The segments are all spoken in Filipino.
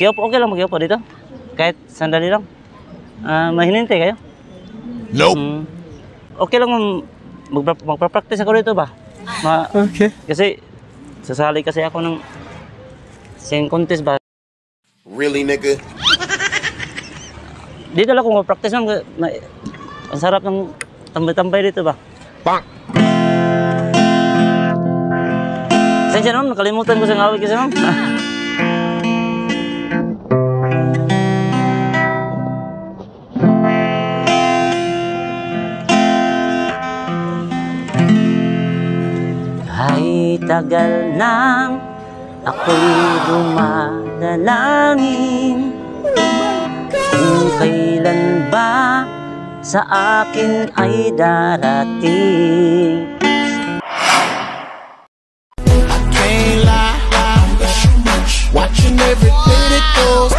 Okay lang mag-iupo dito? Kahit sandali lang. Mahinintay kayo? Nope. Okay lang magpa-practice ako dito ba? Okay. Kasi sasali kasi ako ng sing contest ba? Really, nigga? Dito lang kung mag-practice lang. Ang sarap ng tambay-tambay dito ba? Bang! Sensya naman, nakalimutan ko sa ngawig kasi ma'am. Ay tagal nang ako'y dumadalangin kung kailan ba sa akin ay darating. Can't lie. Watching everything that goes.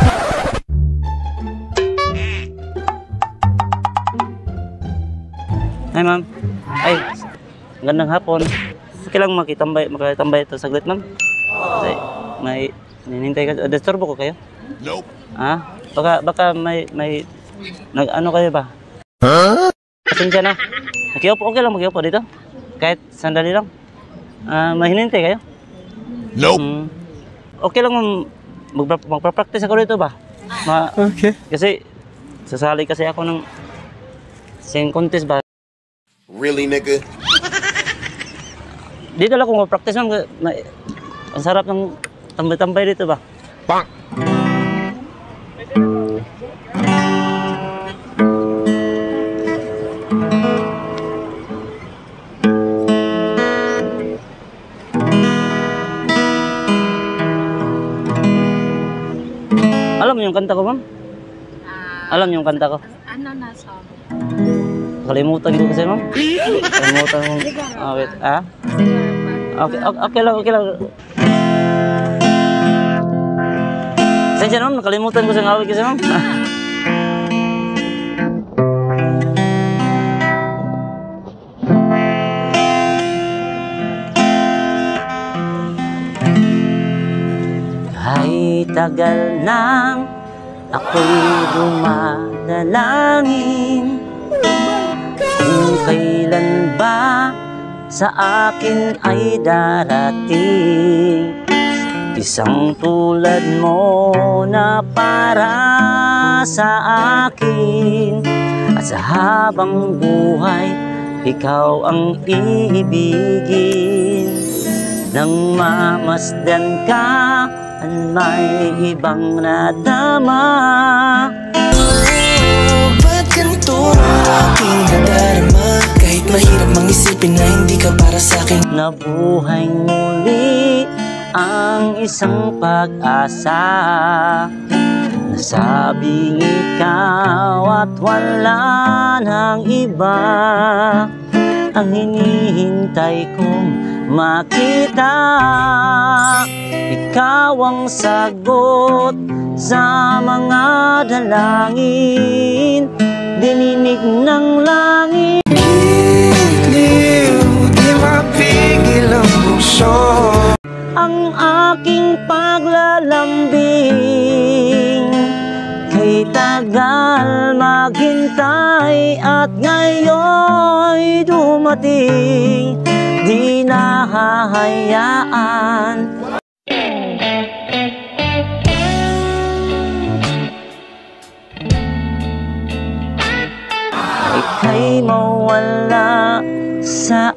Hi ma'am. Ay, gandang hapon. Okay lang makitambay ito saglit ma'am. Kasi may ninintay ka. Disturbo ko kayo? Nope. Baka may nag-ano kayo ba? Pasensya na. Okay lang mag-iupo dito? Kahit sandali lang. Mahinintay kayo? Nope. Okay lang magpa-practice ako dito ba? Okay. Kasi sasali kasi ako ng sing contest ba? Really, nigga? Dito lang kung mag-practice lang. Ang sarap ng tambay-tambay dito ba? Bang! Alam mo yung kanta ko, ma'am? Alam niyo yung kanta ko? Ano na song? Kalimutan ko kasi, ma'am. Kalimutan ko. Wait. Okay lang. Sensya naman, nakalimutan ko sa ngawig kasi, ma'am. Ay tagal nang ako'y dumadalangin kung kailan ba sa akin ay darating isang tulad mo na para sa akin at sa habang buhay ikaw ang iibigin nang mamasdan ka at may ibang nadama. Ba't ganito ang aking nadarama? Kahit mahirap mang isipin na hindi ka para sa'kin. Nabuhay muli ang isang pag-asa. Nasabing ikaw at wala nang iba ang hinihintay kong makita. Ikaw ang sagot sa mga dalangin, dininig ng langit. Giliw, di mapigil ang puso. Ang aking paglalambing, kay tagal maghintay at ngayon'y dumating, di nahahayaan. Ika'y mawala sa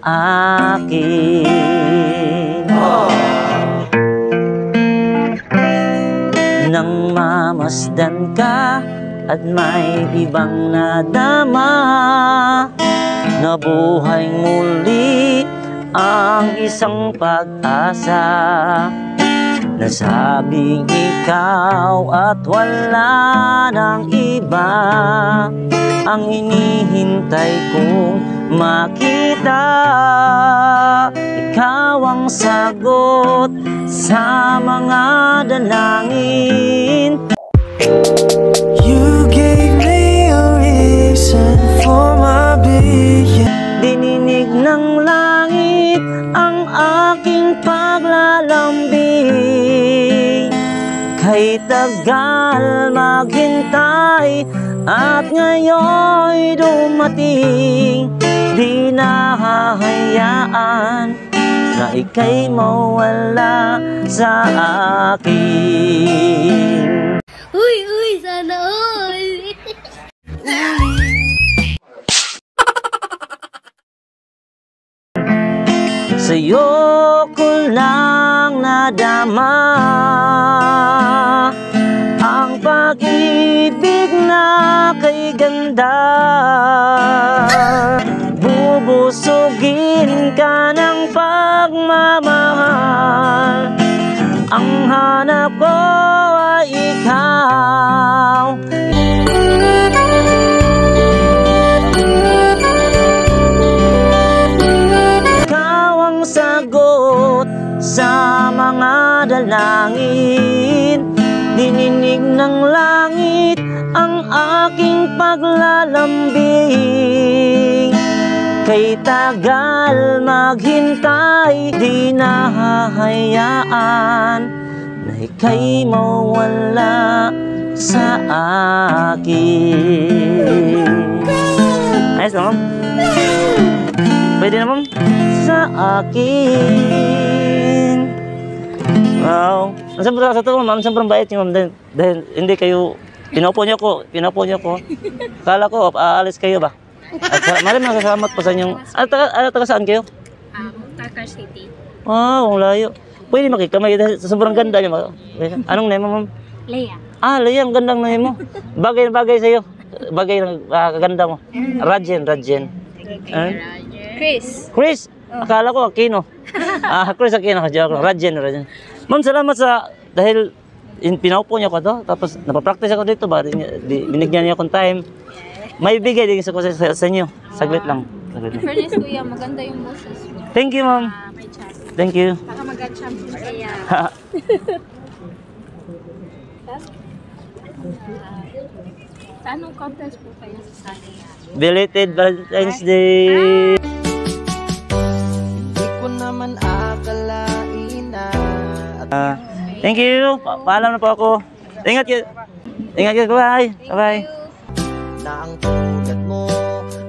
akin. Nang mamasdan ka at may ibang nadama, nabuhay muli ang isang pag-asa. Nasabing ikaw at wala nang iba ang hinihintay kong makita. Ikaw ang sagot sa mga dalangin. You gave me a reason for my being. Dininig ng langit ang aking paglalambing, kay tagal maghintay at ngayon'y dumating. Di na hahayaan na ika'y mawala sa akin. Uy, sana all! Sa'yo ko lang nadama ang pag-ibig na kay ganda. Bubusugin ka ng pagmamahal, ang hanap ko ay ikaw. Sagot sa mga dalangin, dininig ng langit ang aking paglalambing. Kay tagal maghintay, di na hahayaan na ika'y mawala sa akin. Ayos na, ma'am? Pwede na, ma'am? Sa akin. Wow. Siyempre sa ito, ma'am, siyempre bait niyo, ma'am. Dahil hindi kayo, pinaupo niyo ko. Kala ko, aalis kayo ba? At maraming salamat po sa inyong, taga saan kayo? Takar City. Wow, ang layo. Pwede makikamay dahil sa sobrang ganda niyo. Anong name mo, ma'am? Leia. Leia, ang gandang name mo. Bagay na bagay sa'yo. Bagay na kaganda mo. Rajen. Chris. Akala ko Aquino. Chris Aquino. Joke lang. Rajen. Ma'am, salamat sa, dahil pinaupo niyo ko to. Tapos napapractice ako dito ba? Binigyan niyo akong time. May bigay din sa inyo. Saglit lang. Fairness, kuya, maganda yung boses mo. Thank you, ma'am. May chance. Thank you. Baka mag-champion kaya. Anong contest po kayo sa Sunday? Belated Valentine's Day. Di ko naman akalain na Thank you. Paalam na po ako. Ingat kayo. Bye. Bye. na ang tulad mo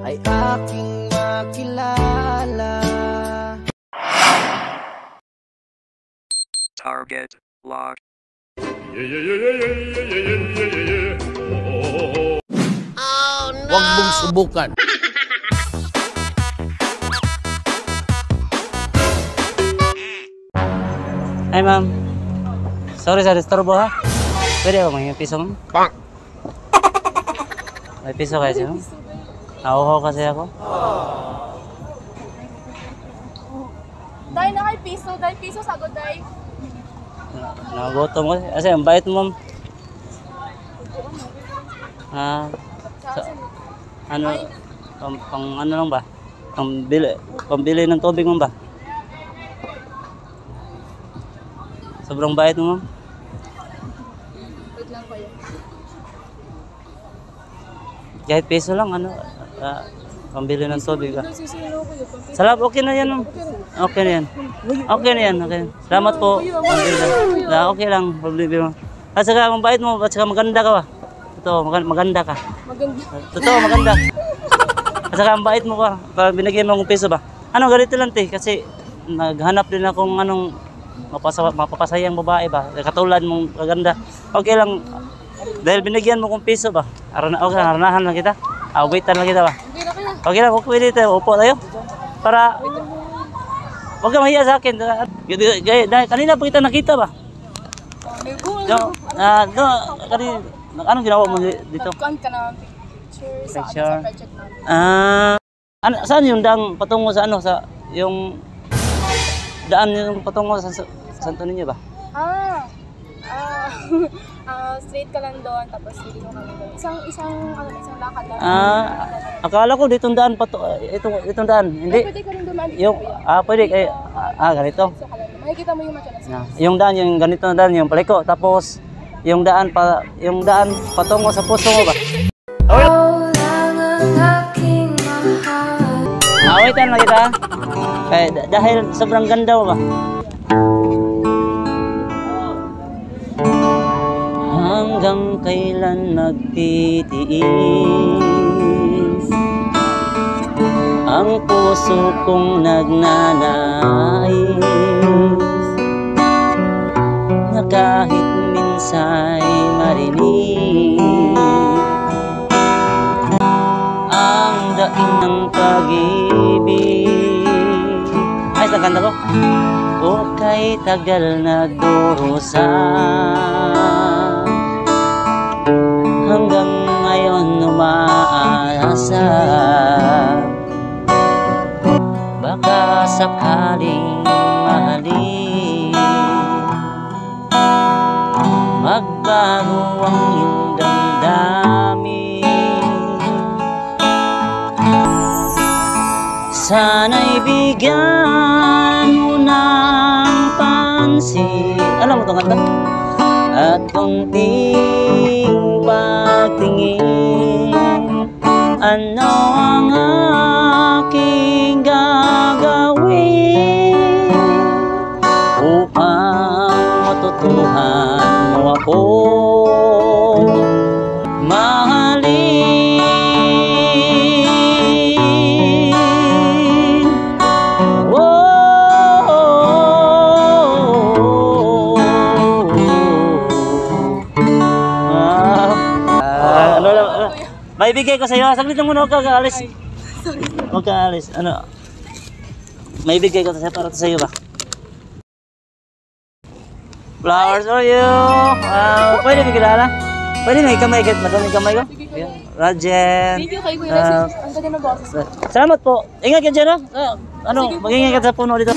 ay aking makilala. Target locked. Huwag mong subukan. Ay, ma'am. Sorry sa disturbo, ha? Pwede ako may piso, ma'am? May piso kayo siya, ma'am? Nauhaw kasi ako. Dahil na kay piso, sagot dahil. Nagutom ko. Kasi ang bait mo, ma'am. Ano, pang ano lang ba? Pambili ng tubig mo ba? Sobrang bait mo, ma'am. Wait lang kayo. Kahit piso lang, ano, pambili ng tubig ba? Sisino ko yun. Salamat, okay na yan, ma'am. Okay na yan. Okay na yan, okay. Salamat po. Okay lang, problema mo. At saka, mabait mo, at saka maganda ka ba? Totoo, maganda ka. Maganda. Totoo, maganda. At saka, ang bait mo ka. Binigyan mo akong piso ba? Ano, ganito lang, te. Kasi, naghanap din akong anong mapapasayang babae ba? Katulad mong maganda. Okay lang. Dahil binigyan mo kong piso ba? Okay, aranahan lang kita. Waitan lang kita ba? Okay lang, pwede tayo. Upo tayo. Para, huwag ka mahiya sa akin. Kanina pa kita nakita ba? Kanina, anong ginawa mo dito? Nagkuhan ka na picture sa project namin. Saan yung daan patungo sa ano? Yung daan yung patungo sa Santo Niño ba? Straight ka lang doon, tapos dito ka lang doon. Isang lakad lang. Akala ko ditong daan itong daan. Hindi. Pwede ka rin dumaan dito. Yung pwede ganito. So, makikita mo yung machana. Yung daan yung ganito na daan yung paliko. Tapos yung daan patungo sa puso mo ba? Waitan lang kita. Dahil sobrang ganda mo ba? hanggang kailan magtitiis ang puso kong nagnanais na kahit minsa'y marinig ang daing ng pag-ibig. Ayos ang kanta ko. O kay tagal nagdurusa hanggang ngayon umaasa baka sakaling mahalin magbago ang iyong damdamin. Sana'y bigyan mo ng pansin. Alam mo itong kanta? At konting pagtingin, ano ang aking gagawin upang matutuhan mo ako mahalin. May bigay ko sa iyo. Saglit lang muna, huwag ka aalis. Huwag ka aalis. Ano? May bigay ko sa iyo para sa iyo ba? Flowers for you. Pwede may kilala? Pwede may kamay. Madaming kamay ko. Rajen. Thank you kay Kuya Leslie. Ang ganda ng boses. Salamat po. Ingat ka dyan, ha? Ano? Mag-ingat ka sa puno dito.